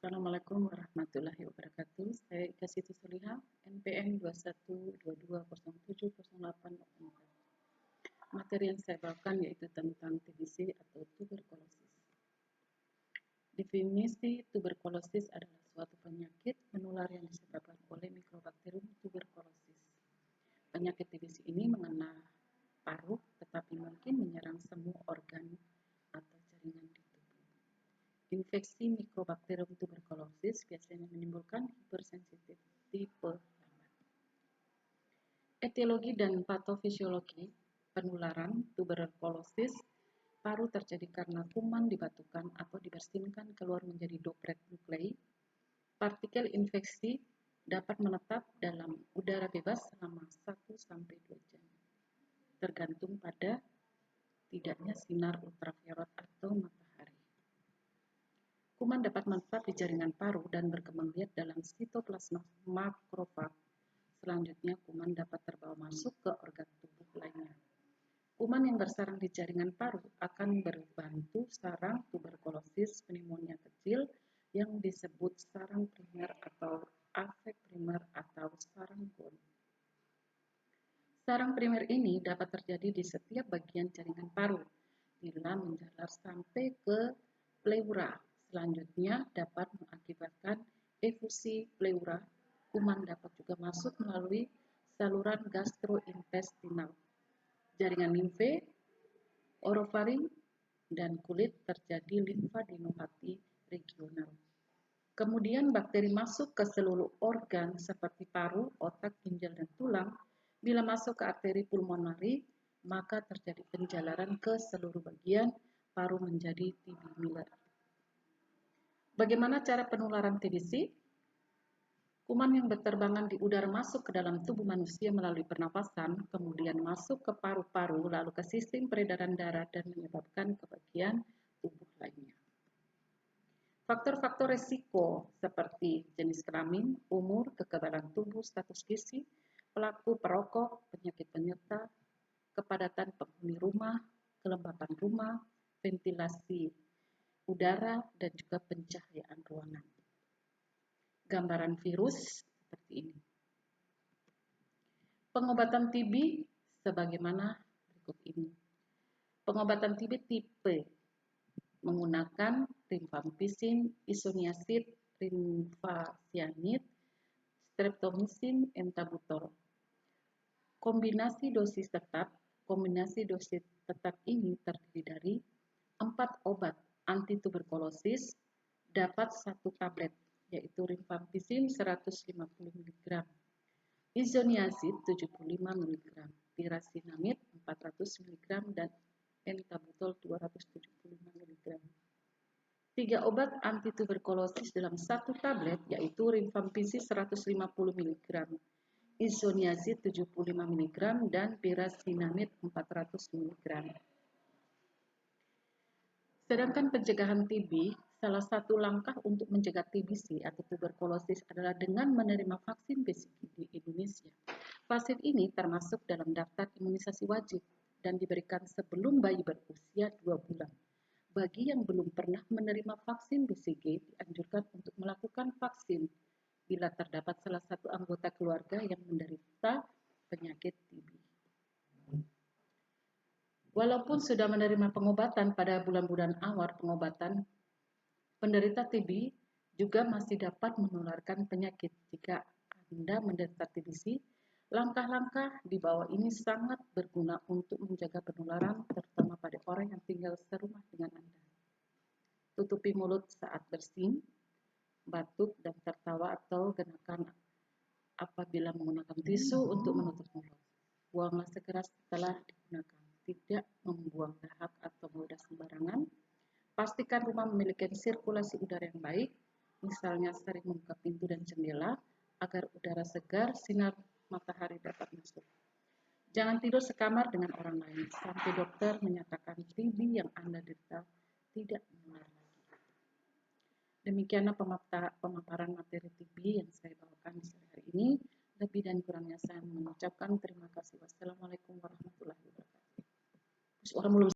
Assalamualaikum warahmatullahi wabarakatuh. Saya Ika Siti Soliha, NPM 2122% Materi yang saya bawakan yaitu tentang TBC atau tuberkulosis. Definisi tuberkulosis adalah suatu penyakit menular yang disebabkan oleh mikrobakterium tuberkulosis. Penyakit TBC ini mengena paru, tetapi mungkin menyerang semua organ atau jaringan di tubuh. Infeksi mikrobakterium tuberkulosis biasanya menimbulkan hipersensitif tipe lambat. Etiologi dan patofisiologi penularan tuberkulosis paru terjadi karena kuman dibatukan atau dibersinkan keluar menjadi droplet nuklei. Partikel infeksi dapat menetap dalam udara bebas selama 1-2 jam, tergantung pada tidaknya sinar ultraviolet atau matahari. Kuman dapat menetap di jaringan paru dan berkembang biak dalam sitoplasma makrofag. Selanjutnya, kuman dapat terbawa masuk ke organ tubuh lainnya. Kuman yang bersarang di jaringan paru akan berbantu sarang tuberkulosis pneumonia kecil yang disebut sarang primer atau afek primer atau sarang gon. Sarang primer ini dapat terjadi di setiap bagian jaringan paru bila menjalar sampai ke pleura. Selanjutnya dapat mengakibatkan efusi pleura. Kuman dapat juga masuk melalui saluran gastrointestinal, jaringan limfe, orofaring, dan kulit terjadi limfadenopati regional. Kemudian bakteri masuk ke seluruh organ seperti paru, otak, ginjal, dan tulang. Bila masuk ke arteri pulmonari, maka terjadi penjalaran ke seluruh bagian paru menjadi tubular. Bagaimana cara penularan TBC? Kuman yang berterbangan di udara masuk ke dalam tubuh manusia melalui pernapasan, kemudian masuk ke paru-paru, lalu ke sistem peredaran darah dan menyebabkan ke bagian tubuh lainnya. Faktor-faktor risiko seperti jenis kelamin, umur, kekebalan tubuh, status gizi, pelaku perokok, penyakit penyerta, kepadatan penghuni rumah, kelembapan rumah, ventilasi udara, dan juga pencahayaan ruangan. Gambaran virus seperti ini. Pengobatan TB sebagaimana berikut ini. Pengobatan TB tipe menggunakan rifampicin, isoniazid, rifaxiamid, streptomycin, entabutol. Kombinasi dosis tetap ini terdiri dari 4 obat antituberkulosis dapat 1 tablet, yaitu rifampicin 150 mg, isoniazid 75 mg, pirasinamid 400 mg, dan entabutol 275 mg. 3 obat antituberkulosis dalam 1 tablet, yaitu rifampicin 150 mg, isoniazid 75 mg, dan pirasinamid 400 mg. Sedangkan pencegahan TB, salah satu langkah untuk mencegah TBC atau tuberkulosis adalah dengan menerima vaksin BCG di Indonesia. Vaksin ini termasuk dalam daftar imunisasi wajib dan diberikan sebelum bayi berusia 2 bulan. Bagi yang belum pernah menerima vaksin BCG, dianjurkan untuk melakukan vaksin bila terdapat salah satu anggota keluarga yang menderita penyakit TB. Walaupun sudah menerima pengobatan pada bulan-bulan awal pengobatan, penderita TB juga masih dapat menularkan penyakit. Jika Anda menderita TBC, langkah-langkah di bawah ini sangat berguna untuk menjaga penularan, terutama pada orang yang tinggal serumah dengan Anda. Tutupi mulut saat bersin, batuk, dan tertawa atau gunakan apabila menggunakan tisu untuk menutup mulut. Buanglah segera setelah digunakan. Tidak membuang dahak atau meludah sembarangan. Pastikan rumah memiliki sirkulasi udara yang baik, misalnya sering membuka pintu dan jendela agar udara segar, sinar matahari dapat masuk. Jangan tidur sekamar dengan orang lain sampai dokter menyatakan TB yang Anda derita tidak menular lagi. Demikianlah pemaparan materi TB yang saya bawakan di sore hari ini. Lebih dan kurangnya saya mengucapkan terima kasih. Wassalamualaikum warahmatullahi wabarakatuh. Orang belum